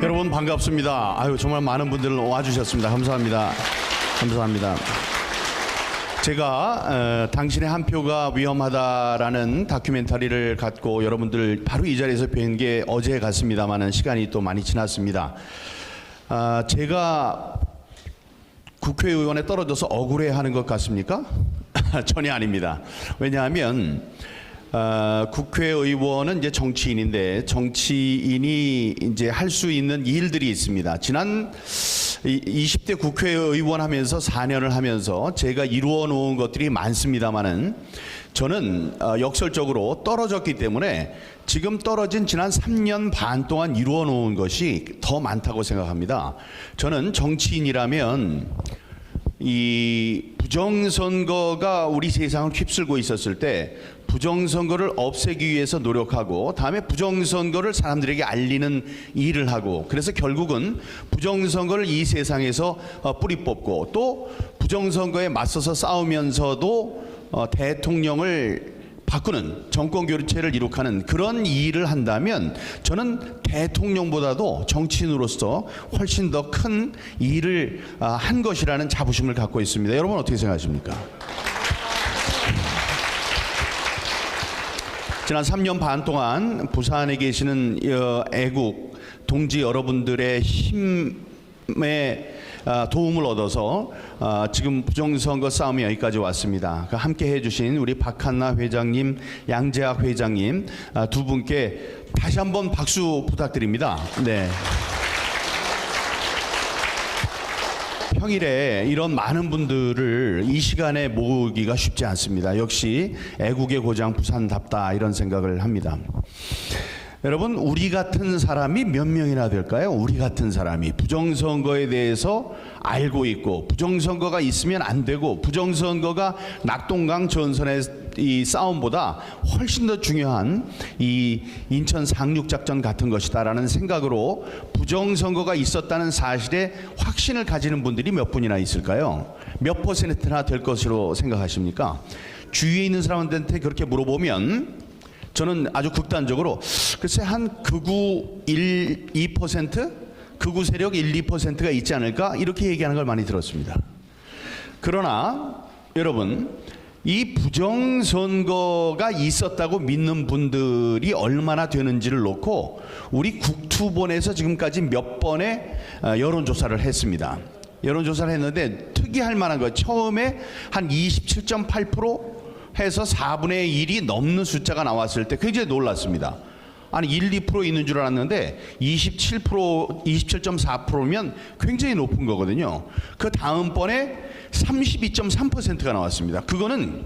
여러분 반갑습니다. 아유 정말 많은 분들 와주셨습니다. 감사합니다. 감사합니다. 제가 당신의 한 표가 위험하다라는 다큐멘터리를 갖고 여러분들 바로 이 자리에서 뵌 게 어제 같습니다만은 시간이 또 많이 지났습니다. 제가 국회의원에 떨어져서 억울해하는 것 같습니까? 전혀 아닙니다. 왜냐하면 국회의원은 이제 정치인인데 정치인이 이제 할 수 있는 일들이 있습니다. 지난 20대 국회의원 하면서 4년을 하면서 제가 이루어 놓은 것들이 많습니다만은 저는 역설적으로 떨어졌기 때문에 지금 떨어진 지난 3년 반 동안 이루어 놓은 것이 더 많다고 생각합니다. 저는 정치인이라면 이 부정선거가 우리 세상을 휩쓸고 있었을 때 부정선거를 없애기 위해서 노력하고 다음에 부정선거를 사람들에게 알리는 일을 하고 그래서 결국은 부정선거를 이 세상에서 뿌리 뽑고 또 부정선거에 맞서서 싸우면서도 대통령을 바꾸는 정권 교체를 이룩하는 그런 일을 한다면 저는 대통령보다도 정치인으로서 훨씬 더 큰 일을 한 것이라는 자부심을 갖고 있습니다. 여러분 어떻게 생각하십니까? 지난 3년 반 동안 부산에 계시는 애국 동지 여러분들의 힘에 도움을 얻어서 지금 부정선거 싸움이 여기까지 왔습니다. 함께 해주신 우리 박한나 회장님, 양재학 회장님 두 분께 다시 한번 박수 부탁드립니다. 네. 평일에 이런 많은 분들을 이 시간에 모으기가 쉽지 않습니다. 역시 애국의 고장 부산답다 이런 생각을 합니다. 여러분 우리 같은 사람이 몇 명이나 될까요? 우리 같은 사람이 부정선거에 대해서 알고 있고 부정선거가 있으면 안 되고 부정선거가 낙동강 전선의 이 싸움보다 훨씬 더 중요한 이 인천 상륙작전 같은 것이다라는 생각으로 부정선거가 있었다는 사실에 확신을 가지는 분들이 몇 분이나 있을까요? 몇 퍼센트나 될 것으로 생각하십니까? 주위에 있는 사람들한테 그렇게 물어보면 저는 아주 극단적으로 글쎄 한 극우 1, 2%? 극우 세력 1, 2%가 있지 않을까? 이렇게 얘기하는 걸 많이 들었습니다. 그러나 여러분 이 부정선거가 있었다고 믿는 분들이 얼마나 되는지를 놓고 우리 국투본에서 지금까지 몇 번의 여론조사를 했습니다. 여론조사를 했는데 특이할 만한 거 처음에 한 27.8% 해서 4분의 1이 넘는 숫자가 나왔을 때 굉장히 놀랐습니다. 아니 1, 2% 있는 줄 알았는데 27.4%면 굉장히 높은 거거든요. 그 다음번에 32.3%가 나왔습니다. 그거는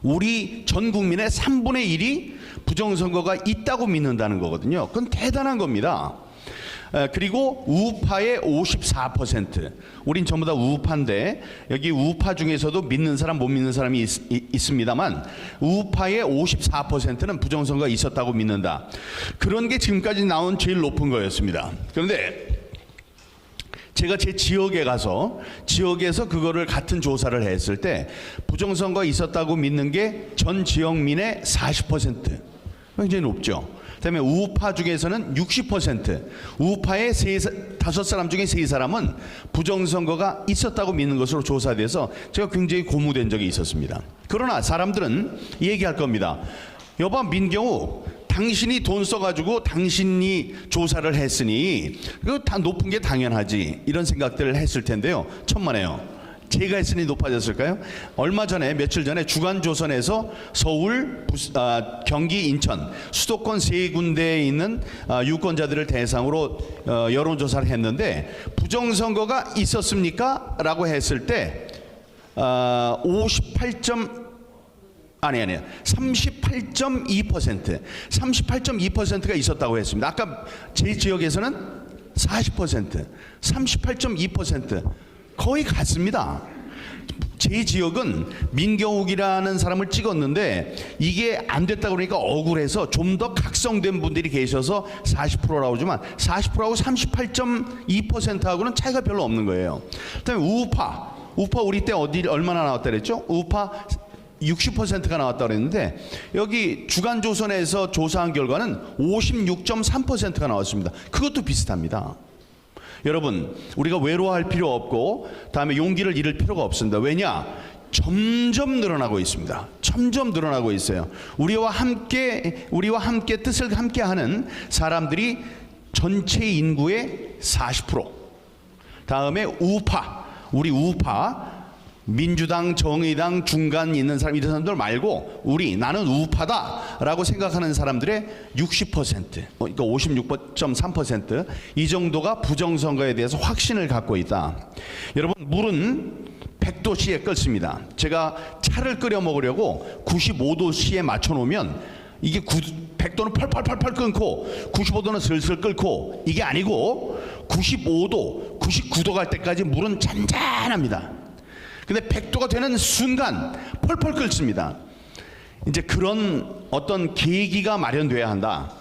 우리 전 국민의 3분의 1이 부정선거가 있다고 믿는다는 거거든요. 그건 대단한 겁니다. 그리고 우파의 54%. 우린 전부 다 우파인데 여기 우파 중에서도 믿는 사람 못 믿는 사람이 있습니다만 우파의 54%는 부정선거가 있었다고 믿는다. 그런 게 지금까지 나온 제일 높은 거였습니다. 그런데 제가 제 지역에 가서 지역에서 그거를 같은 조사를 했을 때 부정선거가 있었다고 믿는 게 전 지역민의 40%. 굉장히 높죠. 그다음에 우파 중에서는 60%, 우파의 5사람 중에 3사람은 부정선거가 있었다고 믿는 것으로 조사돼서 제가 굉장히 고무된 적이 있었습니다. 그러나 사람들은 얘기할 겁니다. 여봐 민경우, 당신이 돈 써가지고 당신이 조사를 했으니 그거 다 높은 게 당연하지 이런 생각들을 했을 텐데요. 천만에요. 제가 했으니 높아졌을까요? 얼마 전에 며칠 전에 주간조선에서 서울, 경기, 인천 수도권 3군데에 있는 유권자들을 대상으로 여론조사를 했는데 부정선거가 있었습니까? 라고 했을 때 38.2%가 있었다고 했습니다. 아까 제 지역에서는 40%, 38.2% 거의 같습니다. 제 지역은 민경욱이라는 사람을 찍었는데 이게 안 됐다 그러니까 억울해서 좀 더 각성된 분들이 계셔서 40%라고 하지만 40%하고 38.2%하고는 차이가 별로 없는 거예요. 그다음에 우파 우리 때 얼마나 나왔다 그랬죠? 우파 60%가 나왔다고 그랬는데 여기 주간조선에서 조사한 결과는 56.3%가 나왔습니다. 그것도 비슷합니다. 여러분, 우리가 외로워할 필요 없고 다음에 용기를 잃을 필요가 없습니다. 왜냐? 점점 늘어나고 있습니다. 점점 늘어나고 있어요. 우리와 함께 뜻을 함께 하는 사람들이 전체 인구의 40%. 다음에 우리 우파, 민주당, 정의당 중간 있는 사람, 이런 사람들 말고 나는 우파다라고 생각하는 사람들의 60%, 그러니까 56.3%, 이 정도가 부정선거에 대해서 확신을 갖고 있다. 여러분, 물은 100도씨에 끓습니다. 제가 차를 끓여 먹으려고 95도씨에 맞춰 놓으면 이게 100도는 펄펄펄펄 끓고 95도는 슬슬 끓고, 이게 아니고 95도, 99도 갈 때까지 물은 잔잔합니다. 근데 100도가 되는 순간 펄펄 끓습니다. 이제 그런 어떤 계기가 마련돼야 한다.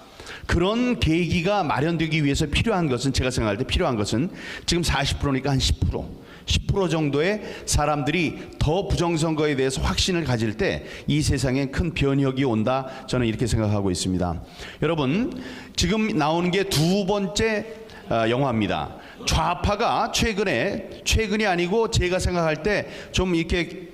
그런 계기가 마련되기 위해서 필요한 것은, 제가 생각할 때 필요한 것은 지금 40%니까 한 10% 정도의 사람들이 더 부정선거에 대해서 확신을 가질 때 이 세상에 큰 변혁이 온다, 저는 이렇게 생각하고 있습니다. 여러분, 지금 나오는 게 두 번째 영화입니다. 좌파가 최근이 아니고 제가 생각할 때 좀 이렇게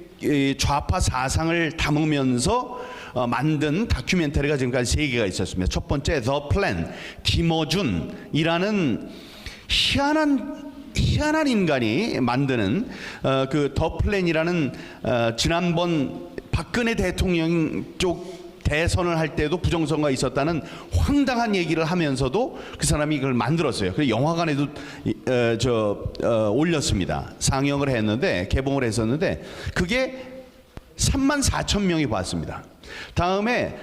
좌파 사상을 담으면서 만든 다큐멘터리가 지금까지 3개가 있었습니다. 첫 번째 The Plan, 김어준이라는 희한한 인간이 만드는 그 더 플랜이라는, 지난번 박근혜 대통령 쪽 대선을 할 때도 부정선거가 있었다는 황당한 얘기를 하면서도 그 사람이 이걸 만들었어요. 그래서 영화관에도 올렸습니다. 상영을 했는데, 개봉을 했었는데 그게 34,000명이 봤습니다. 다음에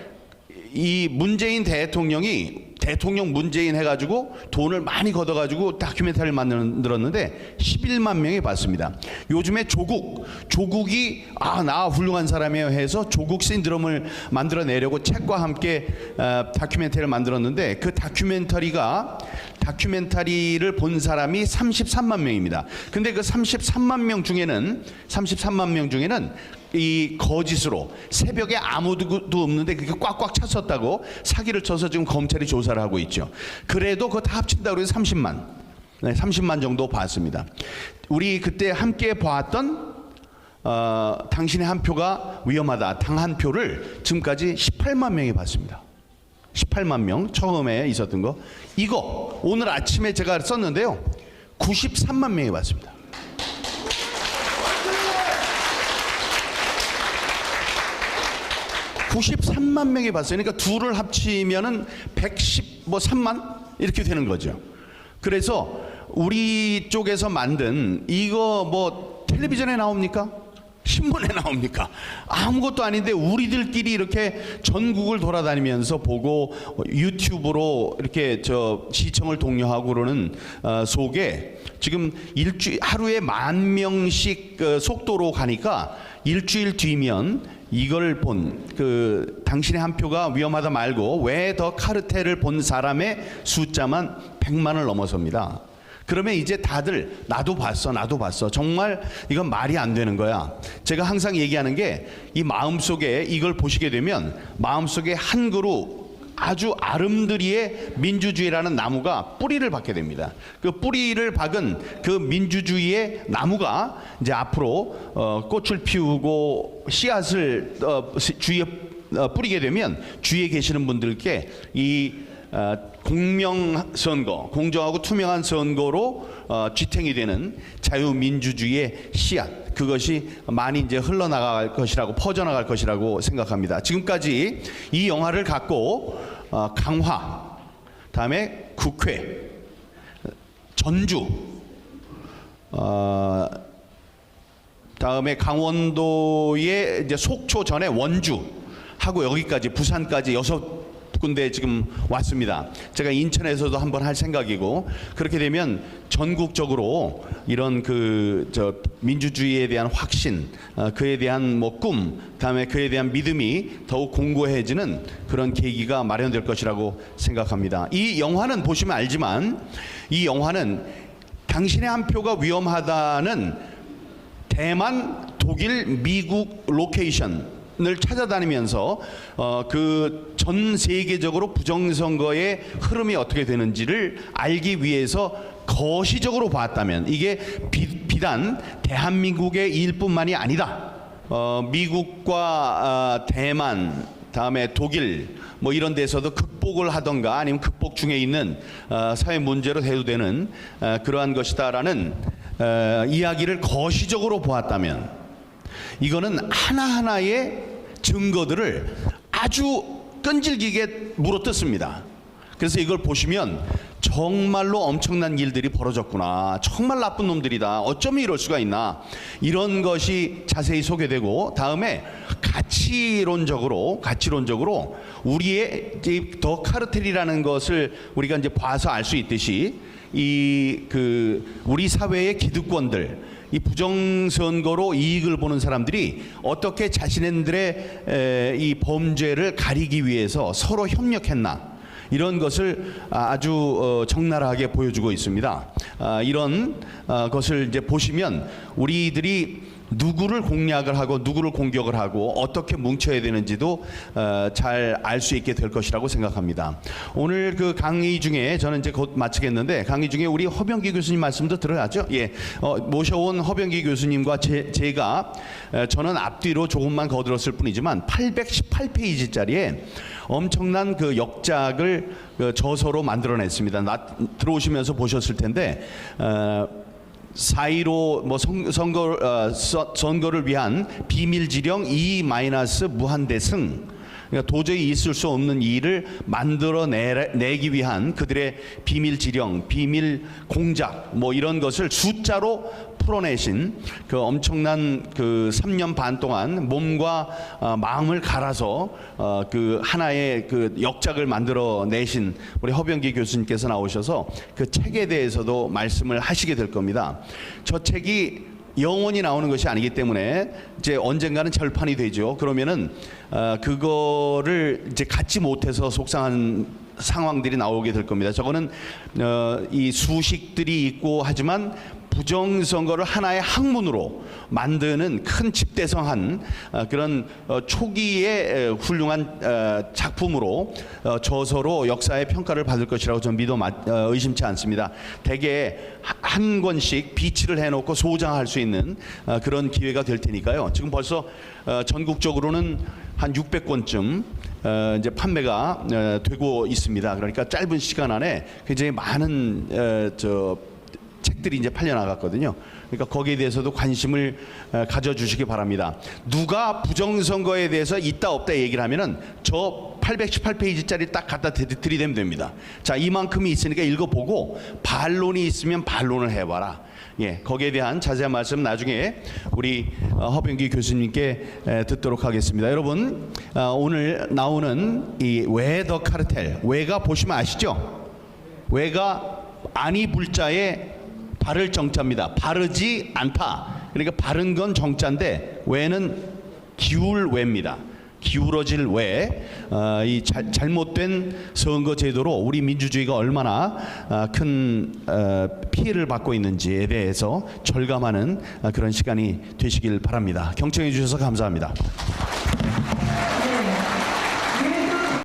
이 문재인 대통령이 대통령 문재인 해가지고 돈을 많이 걷어가지고 다큐멘터리를 만들었는데 11만 명이 봤습니다. 요즘에 조국이 나 훌륭한 사람이에요 해서 조국 신드롬을 만들어내려고 책과 함께 다큐멘터리를 만들었는데, 그 다큐멘터리를 본 사람이 33만 명입니다. 근데 그 33만 명 중에는 이 거짓으로 새벽에 아무도 없는데 그게 꽉꽉 찼었다고 사기를 쳐서 지금 검찰이 조사를 하고 있죠. 그래도 그거 다 합친다고 해서 30만 정도 봤습니다. 우리 그때 함께 봤던 당신의 한 표가 위험하다, 당 한 표를 지금까지 18만 명이 봤습니다. 18만 명, 처음에 있었던 거. 이거 오늘 아침에 제가 썼는데요, 93만 명이 봤습니다. 93만 명이 봤어요. 그러니까 둘을 합치면은 113만 이렇게 되는 거죠. 그래서 우리 쪽에서 만든 이거 뭐 텔레비전에 나옵니까? 신문에 나옵니까? 아무것도 아닌데 우리들끼리 이렇게 전국을 돌아다니면서 보고 유튜브로 이렇게 시청을 독려하고 그러는 속에 지금 하루에 10,000명씩 속도로 가니까 일주일 뒤면 이걸 본 당신의 한 표가 위험하다 말고 왜 더 카르텔을 본 사람의 숫자만 100만을 넘어섭니다. 그러면 이제 다들 나도 봤어. 정말 이건 말이 안 되는 거야. 제가 항상 얘기하는 게, 이 마음속에 이걸 보시게 되면 마음속에 한 그루 아주 아름드리의 민주주의라는 나무가 뿌리를 박게 됩니다. 그 뿌리를 박은 그 민주주의의 나무가 이제 앞으로 꽃을 피우고 씨앗을 주위에 뿌리게 되면 주위에 계시는 분들께 이 공명선거, 공정하고 투명한 선거로 지탱이 되는 자유민주주의의 씨앗, 그것이 많이 이제 흘러나갈 것이라고, 퍼져나갈 것이라고 생각합니다. 지금까지 이 영화를 갖고 강화, 다음에 국회, 전주, 다음에 강원도의 이제 속초 전에 원주 하고 여기까지 부산까지 6군데 지금 왔습니다. 제가 인천에서도 한번 할 생각이고, 그렇게 되면 전국적으로 이런 민주주의에 대한 확신, 그에 대한 꿈, 다음에 그에 대한 믿음이 더욱 공고해지는 그런 계기가 마련될 것이라고 생각합니다. 이 영화는 보시면 알지만, 이 영화는 당신의 한 표가 위험하다는 대만, 독일, 미국 로케이션을 찾아다니면서 그 전 세계적으로 부정선거의 흐름이 어떻게 되는지를 알기 위해서 거시적으로 봤다면 이게 비단 대한민국의 일뿐만이 아니다. 미국과 대만, 다음에 독일 뭐 이런 데서도 극복을 하던가 아니면 극복 중에 있는 사회 문제로 대두되는 그러한 것이다라는 이야기를 거시적으로 보았다면 이거는 하나하나의 증거들을 아주 끈질기게 물어뜯습니다. 그래서 이걸 보시면 정말로 엄청난 일들이 벌어졌구나. 정말 나쁜 놈들이다. 어쩌면 이럴 수가 있나. 이런 것이 자세히 소개되고 다음에 가치론적으로 우리의 더 카르텔이라는 것을 우리가 이제 봐서 알 수 있듯이 우리 사회의 기득권들 이 부정선거로 이익을 보는 사람들이 어떻게 자신들의 이 범죄를 가리기 위해서 서로 협력했나 이런 것을 아주 적나라하게 보여주고 있습니다. 이런 것을 이제 보시면 우리들이 누구를 공략을 하고 누구를 공격을 하고 어떻게 뭉쳐야 되는지도 잘 알 수 있게 될 것이라고 생각합니다. 오늘 그 강의 중에 저는 이제 곧 마치겠는데 강의 중에 우리 허병기 교수님 말씀도 들어야죠. 예, 모셔온 허병기 교수님과 제가 저는 앞뒤로 조금만 거들었을 뿐이지만 818페이지짜리에 엄청난 그 역작을 저서로 만들어냈습니다. 들어오시면서 보셨을 텐데 4.15 뭐 선거를 위한 비밀지령 2- 무한대승, 그러니까 도저히 있을 수 없는 일을 만들어내기 위한 그들의 비밀지령, 비밀 공작 뭐 이런 것을 숫자로 풀어내신 그 엄청난 그 3년 반 동안 몸과 마음을 갈아서 그 하나의 그 역작을 만들어내신 우리 허병기 교수님께서 나오셔서 그 책에 대해서도 말씀을 하시게 될 겁니다. 저 책이 영원히 나오는 것이 아니기 때문에 이제 언젠가는 절판이 되죠. 그러면은 그거를 이제 갖지 못해서 속상한 상황들이 나오게 될 겁니다. 저거는 이 수식들이 있고 하지만 부정선거를 하나의 학문으로 만드는 큰 집대성한 그런 초기의 훌륭한 작품으로 저서로 역사의 평가를 받을 것이라고 저는 믿어 의심치 않습니다. 대개 한 권씩 비치를 해놓고 소장할 수 있는 그런 기회가 될 테니까요. 지금 벌써 전국적으로는 한 600권쯤 이제 판매가 되고 있습니다. 그러니까 짧은 시간 안에 굉장히 많은 책들이 이제 팔려 나갔거든요. 그러니까 거기에 대해서도 관심을 가져주시기 바랍니다. 누가 부정선거에 대해서 있다 없다 얘기를 하면은 저 818페이지짜리 딱 갖다 들이대면 됩니다. 자, 이만큼이 있으니까 읽어보고 반론이 있으면 반론을 해봐라. 예, 거기에 대한 자세한 말씀 나중에 우리 허병기 교수님께 듣도록 하겠습니다. 여러분, 오늘 나오는 이 왜 더 카르텔, 왜가 보시면 아시죠? 왜가 아니 불자의 바를 정자입니다. 바르지 않다. 그러니까 바른 건 정자인데 왜는 기울 왜입니다. 기울어질 왜. 이 잘못된 선거 제도로 우리 민주주의가 얼마나 큰 피해를 받고 있는지에 대해서 절감하는 그런 시간이 되시길 바랍니다. 경청해 주셔서 감사합니다.